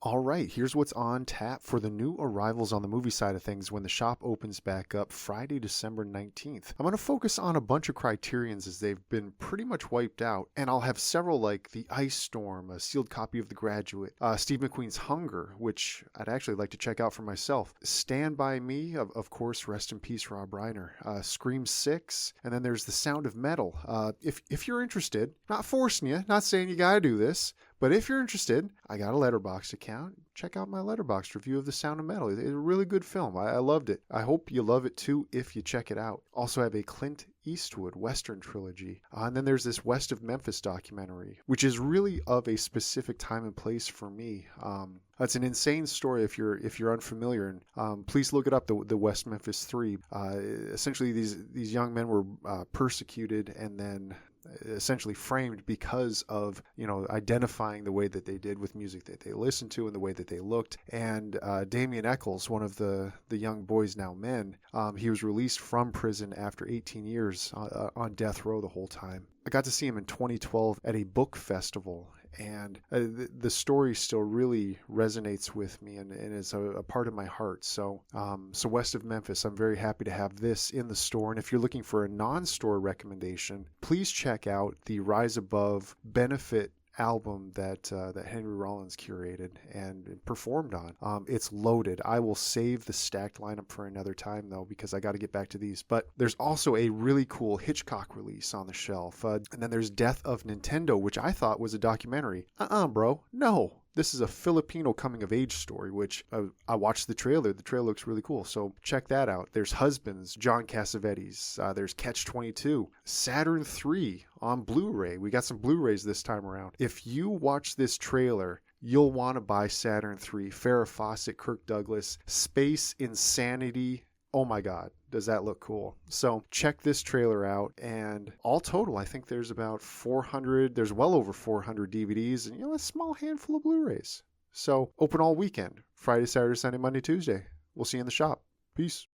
All right, here's what's on tap for the new arrivals on the movie side of things when the shop opens back up Friday, December 19th. I'm going to focus on a bunch of Criterions as they've been pretty much wiped out, and I'll have several like The Ice Storm, a sealed copy of The Graduate, Steve McQueen's Hunger, which I'd actually like to check out for myself, Stand By Me, of course, rest in peace, Rob Reiner, Scream 6, and then there's The Sound of Metal. If you're interested, not forcing you, not saying you gotta do this, but if you're interested, I got a Letterboxd account. Check out my Letterboxd review of The Sound of Metal. It's a really good film. I loved it. I hope you love it too if you check it out. Also have a Clint Eastwood Western trilogy. And then there's this West of Memphis documentary, which is really of a specific time and place for me. It's an insane story if you're unfamiliar. And please look it up, the West Memphis 3. Essentially, these young men were persecuted and then essentially framed because of identifying the way that they did with music that they listened to and the way that they looked. And Damien Eccles, one of the young boys now men, he was released from prison after 18 years on death row the whole time. I got to see him in 2012 at a book festival, and the story still really resonates with me and is a part of my heart. So West of Memphis, I'm very happy to have this in the store. And if you're looking for a non-store recommendation, please check out the Rise Above benefit album that Henry Rollins curated and performed on. It's loaded. I will save the stacked lineup for another time though, because I got to get back to these. But there's also a really cool Hitchcock release on the shelf. And then there's Death of Nintendo, which I thought was a documentary. Bro. No. This is a Filipino coming-of-age story, which I watched the trailer. The trailer looks really cool, so check that out. There's Husbands, John Cassavetes. There's Catch-22. Saturn 3 on Blu-ray. We got some Blu-rays this time around. If you watch this trailer, you'll want to buy Saturn 3. Farrah Fawcett, Kirk Douglas, Space Insanity. Oh my God, does that look cool? So check this trailer out, and all total, I think there's about 400, there's well over 400 DVDs and a small handful of Blu-rays. So open all weekend, Friday, Saturday, Sunday, Monday, Tuesday. We'll see you in the shop. Peace.